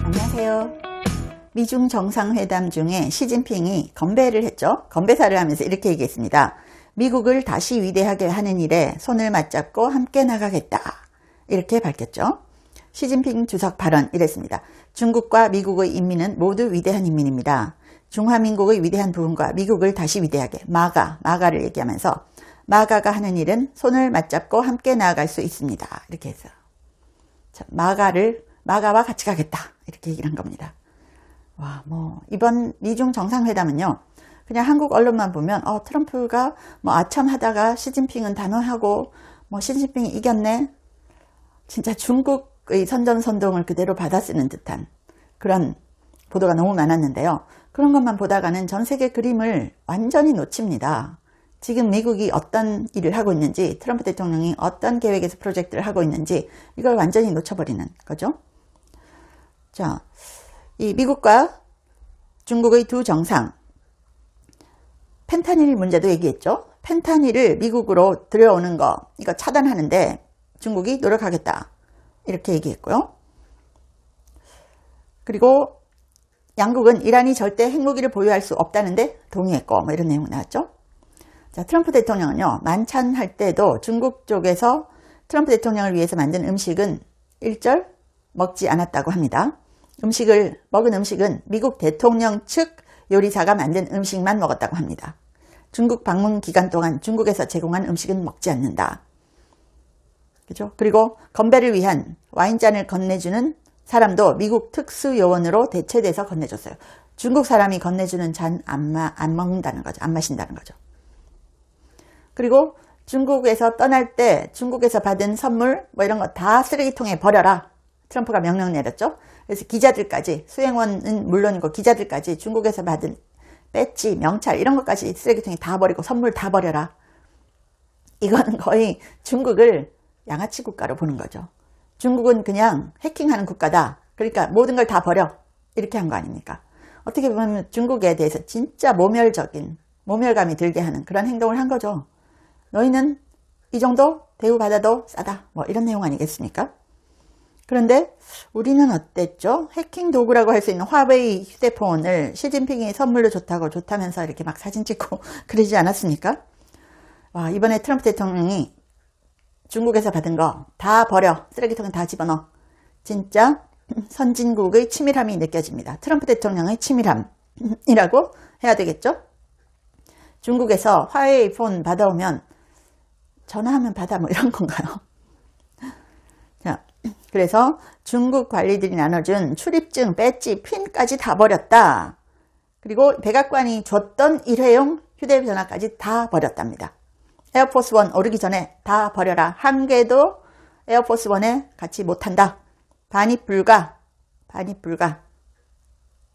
안녕하세요. 미중 정상회담 중에 시진핑이 건배를 했죠. 건배사를 하면서 이렇게 얘기했습니다. 미국을 다시 위대하게 하는 일에 손을 맞잡고 함께 나가겠다. 이렇게 밝혔죠. 시진핑 주석 발언 이랬습니다. 중국과 미국의 인민은 모두 위대한 인민입니다. 중화민국의 위대한 부흥과 미국을 다시 위대하게 마가를 얘기하면서 마가가 하는 일은 손을 맞잡고 함께 나아갈 수 있습니다. 이렇게 했어요. 자, 마가와 같이 가겠다. 이렇게 얘기를 한 겁니다. 와, 이번 미중 정상회담은요, 그냥 한국 언론만 보면, 트럼프가 아참하다가 시진핑은 단호하고, 시진핑이 이겼네. 진짜 중국의 선전선동을 그대로 받아쓰는 듯한 그런 보도가 너무 많았는데요. 그런 것만 보다가는 전 세계 그림을 완전히 놓칩니다. 지금 미국이 어떤 일을 하고 있는지, 트럼프 대통령이 어떤 계획에서 프로젝트를 하고 있는지, 이걸 완전히 놓쳐버리는 거죠. 자, 이 미국과 중국의 두 정상, 펜타닐 문제도 얘기했죠. 펜타닐을 미국으로 들여오는 거, 이거 차단하는데 중국이 노력하겠다. 이렇게 얘기했고요. 그리고 양국은 이란이 절대 핵무기를 보유할 수 없다는데 동의했고, 이런 내용 나왔죠. 자, 트럼프 대통령은요, 만찬할 때도 중국 쪽에서 트럼프 대통령을 위해서 만든 음식은 일절 먹지 않았다고 합니다. 먹은 음식은 미국 대통령 측 요리사가 만든 음식만 먹었다고 합니다. 중국 방문 기간 동안 중국에서 제공한 음식은 먹지 않는다. 그죠? 그리고 건배를 위한 와인잔을 건네주는 사람도 미국 특수요원으로 대체돼서 건네줬어요. 중국 사람이 건네주는 잔 안 먹는다는 거죠. 안 마신다는 거죠. 그리고 중국에서 떠날 때 중국에서 받은 선물 이런 거 다 쓰레기통에 버려라. 트럼프가 명령 내렸죠. 그래서 기자들까지, 수행원은 물론이고 기자들까지 중국에서 받은 배지, 명찰 이런 것까지 쓰레기통에 다 버리고 선물 다 버려라. 이거는 거의 중국을 양아치 국가로 보는 거죠. 중국은 그냥 해킹하는 국가다. 그러니까 모든 걸 다 버려. 이렇게 한 거 아닙니까? 어떻게 보면 중국에 대해서 진짜 모멸감이 들게 하는 그런 행동을 한 거죠. 너희는 이 정도 대우받아도 싸다. 이런 내용 아니겠습니까? 그런데 우리는 어땠죠? 해킹 도구라고 할 수 있는 화웨이 휴대폰을 시진핑이 선물로 좋다면서 이렇게 막 사진 찍고 그러지 않았습니까? 와, 이번에 트럼프 대통령이 중국에서 받은 거 다 버려. 쓰레기통에 다 집어넣어. 진짜 선진국의 치밀함이 느껴집니다. 트럼프 대통령의 치밀함이라고 해야 되겠죠? 중국에서 화웨이 폰 받아오면 전화하면 받아 이런 건가요? 자, 그래서 중국 관리들이 나눠준 출입증, 배지, 핀까지 다 버렸다. 그리고 백악관이 줬던 일회용 휴대전화까지 다 버렸답니다. 에어포스 원 오르기 전에 다 버려라. 한 개도 에어포스 원에 같이 못한다. 반입 불가.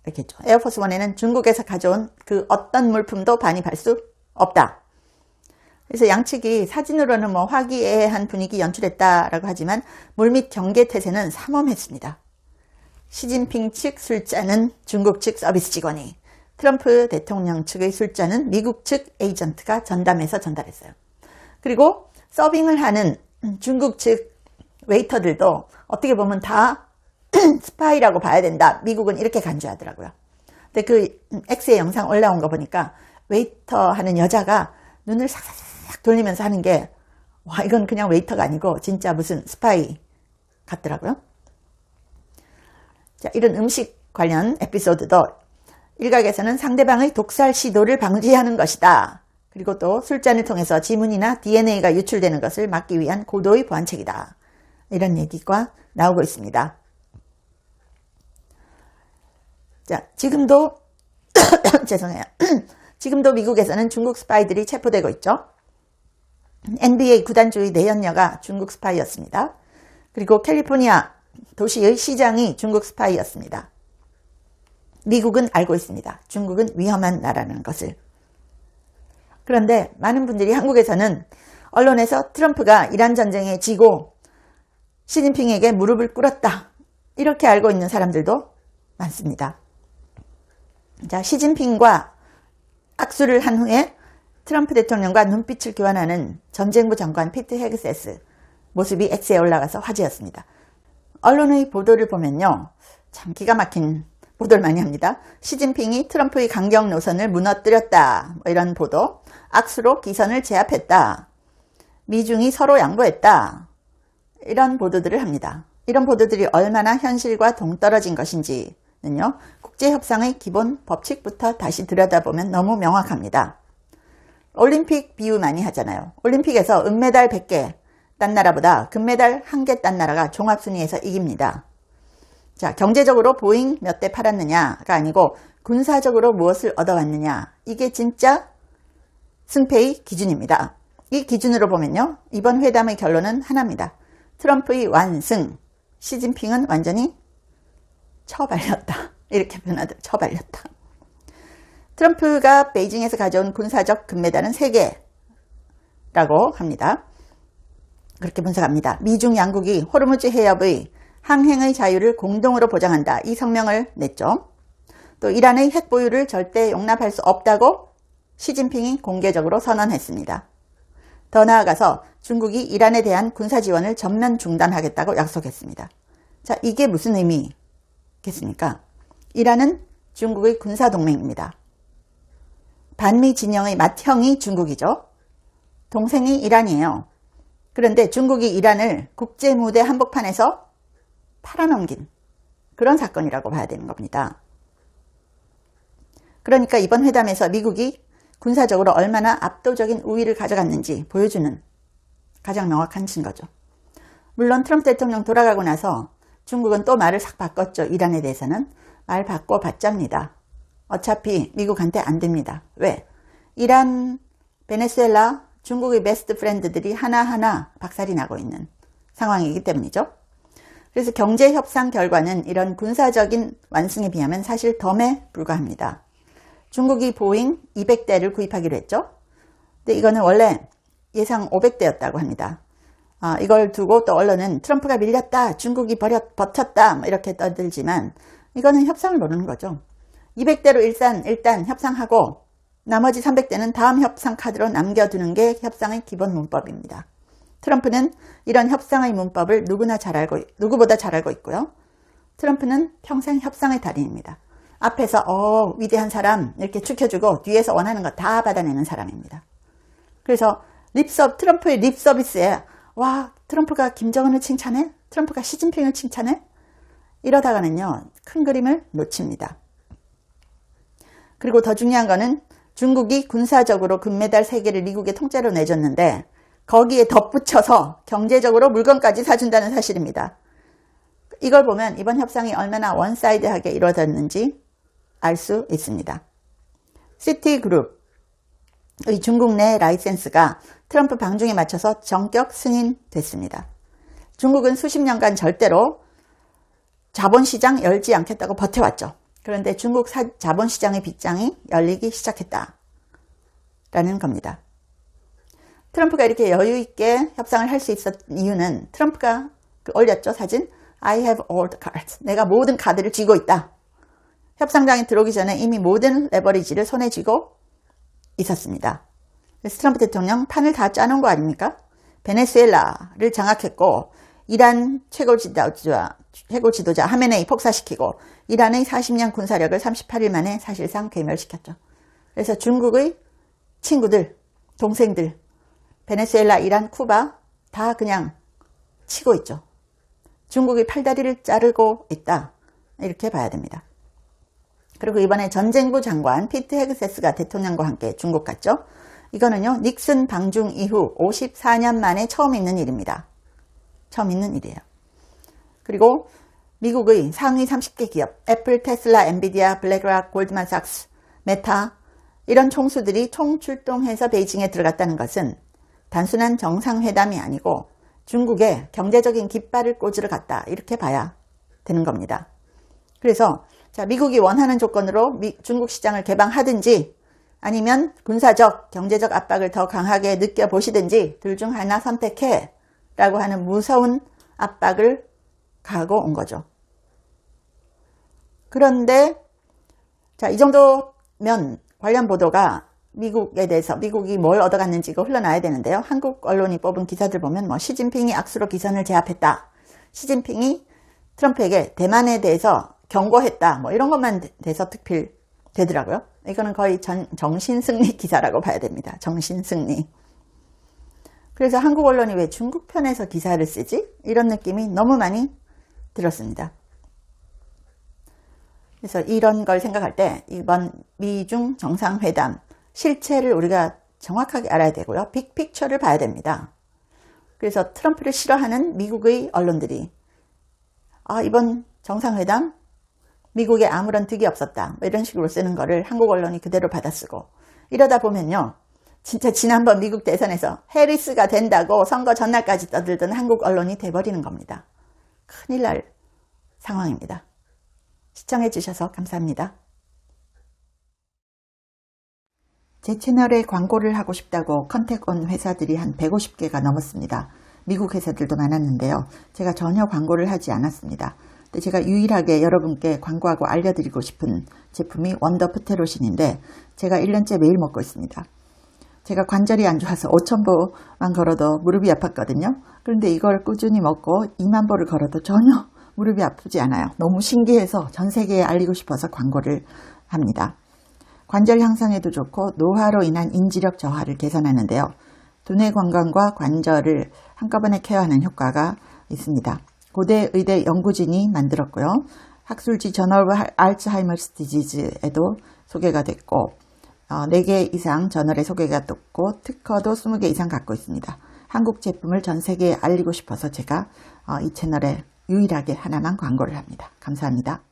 이렇게 했죠. 에어포스 원에는 중국에서 가져온 그 어떤 물품도 반입할 수 없다. 그래서 양측이 사진으로는 화기애애한 분위기 연출했다라고 하지만 물밑 경계태세는 삼엄했습니다. 시진핑 측 술잔은 중국 측 서비스 직원이, 트럼프 대통령 측의 술잔은 미국 측 에이전트가 전담해서 전달했어요. 그리고 서빙을 하는 중국 측 웨이터들도 어떻게 보면 다 스파이라고 봐야 된다. 미국은 이렇게 간주하더라고요. 근데 그 X의 영상 올라온 거 보니까 웨이터 하는 여자가 눈을 싹싹 돌리면서 하는 게, 이건 그냥 웨이터가 아니고 진짜 무슨 스파이 같더라고요. 자, 이런 음식 관련 에피소드도 일각에서는 상대방의 독살 시도를 방지하는 것이다. 그리고 또 술잔을 통해서 지문이나 DNA가 유출되는 것을 막기 위한 고도의 보안책이다. 이런 얘기가 나오고 있습니다. 자, 지금도 죄송해요. 지금도 미국에서는 중국 스파이들이 체포되고 있죠. NBA 구단주의 내연녀가 중국 스파이였습니다. 그리고 캘리포니아 도시의 시장이 중국 스파이였습니다. 미국은 알고 있습니다. 중국은 위험한 나라라는 것을. 그런데 많은 분들이 한국에서는 언론에서 트럼프가 이란 전쟁에 지고 시진핑에게 무릎을 꿇었다. 이렇게 알고 있는 사람들도 많습니다. 자, 시진핑과 악수를 한 후에 트럼프 대통령과 눈빛을 교환하는 전쟁부 장관 피트 헤그세스, 모습이 X에 올라가서 화제였습니다. 언론의 보도를 보면요, 참 기가 막힌 보도를 많이 합니다. 시진핑이 트럼프의 강경 노선을 무너뜨렸다, 뭐 이런 보도. 악수로 기선을 제압했다, 미중이 서로 양보했다, 이런 보도들을 합니다. 이런 보도들이 얼마나 현실과 동떨어진 것인지는요, 국제협상의 기본 법칙부터 다시 들여다보면 너무 명확합니다. 올림픽 비유 많이 하잖아요. 올림픽에서 은메달 100개 딴 나라보다 금메달 1개 딴 나라가 종합순위에서 이깁니다. 자, 경제적으로 보잉 몇 대 팔았느냐가 아니고 군사적으로 무엇을 얻어왔느냐, 이게 진짜 승패의 기준입니다. 이 기준으로 보면요, 이번 회담의 결론은 하나입니다. 트럼프의 완승, 시진핑은 완전히 처발렸다, 이렇게 표현하더라고요. 처발렸다. 트럼프가 베이징에서 가져온 군사적 금메달은 3개라고 합니다. 그렇게 분석합니다. 미중 양국이 호르무즈 해협의 항행의 자유를 공동으로 보장한다, 이 성명을 냈죠. 또 이란의 핵 보유를 절대 용납할 수 없다고 시진핑이 공개적으로 선언했습니다. 더 나아가서 중국이 이란에 대한 군사 지원을 전면 중단하겠다고 약속했습니다. 자, 이게 무슨 의미겠습니까? 이란은 중국의 군사동맹입니다. 반미 진영의 맏형이 중국이죠. 동생이 이란이에요. 그런데 중국이 이란을 국제무대 한복판에서 팔아넘긴 그런 사건이라고 봐야 되는 겁니다. 그러니까 이번 회담에서 미국이 군사적으로 얼마나 압도적인 우위를 가져갔는지 보여주는 가장 명확한 증거죠. 물론 트럼프 대통령 돌아가고 나서 중국은 또 말을 싹 바꿨죠. 이란에 대해서는 말 바꿔봤자입니다. 어차피 미국한테 안 됩니다. 왜? 이란, 베네수엘라, 중국의 베스트 프렌드들이 하나하나 박살이 나고 있는 상황이기 때문이죠. 그래서 경제협상 결과는 이런 군사적인 완승에 비하면 사실 덤에 불과합니다. 중국이 보잉 200대를 구입하기로 했죠. 근데 이거는 원래 예상 500대였다고 합니다. 이걸 두고 또 언론은 트럼프가 밀렸다, 중국이 버텼다, 이렇게 떠들지만 이거는 협상을 모르는 거죠. 200대로 일단 협상하고 나머지 300대는 다음 협상 카드로 남겨두는 게 협상의 기본 문법입니다. 트럼프는 이런 협상의 문법을 누구보다 잘 알고 있고요. 트럼프는 평생 협상의 달인입니다. 앞에서 위대한 사람 이렇게 축혀주고 뒤에서 원하는 거 다 받아내는 사람입니다. 그래서 트럼프의 립 서비스에 와, 트럼프가 김정은을 칭찬해? 트럼프가 시진핑을 칭찬해? 이러다가는요, 큰 그림을 놓칩니다. 그리고 더 중요한 거는 중국이 군사적으로 금메달 3개를 미국에 통째로 내줬는데 거기에 덧붙여서 경제적으로 물건까지 사준다는 사실입니다. 이걸 보면 이번 협상이 얼마나 원사이드하게 이루어졌는지 알 수 있습니다. 시티그룹의 중국 내 라이센스가 트럼프 방중에 맞춰서 전격 승인됐습니다. 중국은 수십 년간 절대로 자본시장 열지 않겠다고 버텨왔죠. 그런데 중국 자본시장의 빗장이 열리기 시작했다라는 겁니다. 트럼프가 이렇게 여유있게 협상을 할 수 있었던 이유는 트럼프가 올렸죠, 사진. I have all the cards. 내가 모든 카드를 쥐고 있다. 협상장에 들어오기 전에 이미 모든 레버리지를 손에 쥐고 있었습니다. 그래서 트럼프 대통령 판을 다 짜놓은 거 아닙니까? 베네수엘라를 장악했고 이란 최고 지도자 하메네이 폭사시키고 이란의 40년 군사력을 38일 만에 사실상 괴멸시켰죠. 그래서 중국의 친구들, 동생들, 베네수엘라, 이란, 쿠바 다 그냥 치고 있죠. 중국이 팔다리를 자르고 있다, 이렇게 봐야 됩니다. 그리고 이번에 전쟁부 장관 피트 헤그세스가 대통령과 함께 중국 갔죠. 이거는요, 닉슨 방중 이후 54년 만에 처음 있는 일입니다. 처음 있는 일이에요. 그리고 미국의 상위 30개 기업, 애플, 테슬라, 엔비디아, 블랙락, 골드만삭스, 메타, 이런 총수들이 총출동해서 베이징에 들어갔다는 것은 단순한 정상회담이 아니고 중국에 경제적인 깃발을 꽂으러 갔다, 이렇게 봐야 되는 겁니다. 그래서 자, 미국이 원하는 조건으로 중국 시장을 개방하든지 아니면 군사적, 경제적 압박을 더 강하게 느껴보시든지 둘 중 하나 선택해 라고 하는 무서운 압박을 가하고 온 거죠. 그런데 자, 이 정도면 관련 보도가 미국에 대해서 미국이 뭘 얻어갔는지 이거 흘러나야 되는데요. 한국 언론이 뽑은 기사들 보면 뭐 시진핑이 악수로 기선을 제압했다. 시진핑이 트럼프에게 대만에 대해서 경고했다. 뭐 이런 것만 돼서 특필 되더라고요. 이거는 거의 정신승리 기사라고 봐야 됩니다. 정신승리. 그래서 한국 언론이 왜 중국 편에서 기사를 쓰지? 이런 느낌이 너무 많이 들었습니다. 그래서 이런 걸 생각할 때 이번 미중 정상회담 실체를 우리가 정확하게 알아야 되고요. 빅픽처를 봐야 됩니다. 그래서 트럼프를 싫어하는 미국의 언론들이 이번 정상회담 미국에 아무런 득이 없었다. 뭐 이런 식으로 쓰는 거를 한국 언론이 그대로 받아쓰고 이러다 보면요. 진짜 지난번 미국 대선에서 해리스가 된다고 선거 전날까지 떠들던 한국 언론이 돼버리는 겁니다. 큰일 날 상황입니다. 시청해 주셔서 감사합니다. 제 채널에 광고를 하고 싶다고 컨택 온 회사들이 한 150개가 넘었습니다. 미국 회사들도 많았는데요. 제가 전혀 광고를 하지 않았습니다. 근데 제가 유일하게 여러분께 광고하고 알려드리고 싶은 제품이 원더 프테로신인데 제가 1년째 매일 먹고 있습니다. 제가 관절이 안 좋아서 5,000보만 걸어도 무릎이 아팠거든요. 그런데 이걸 꾸준히 먹고 2만 보를 걸어도 전혀 무릎이 아프지 않아요. 너무 신기해서 전 세계에 알리고 싶어서 광고를 합니다. 관절 향상에도 좋고 노화로 인한 인지력 저하를 개선하는데요. 두뇌 건강과 관절을 한꺼번에 케어하는 효과가 있습니다. 고대 의대 연구진이 만들었고요. 학술지 저널 오브 알츠하이머스 디지즈에도 소개가 됐고 4개 이상 저널에 소개가 됐고 특허도 20개 이상 갖고 있습니다. 한국 제품을 전 세계에 알리고 싶어서 제가 이 채널에 유일하게 하나만 광고를 합니다. 감사합니다.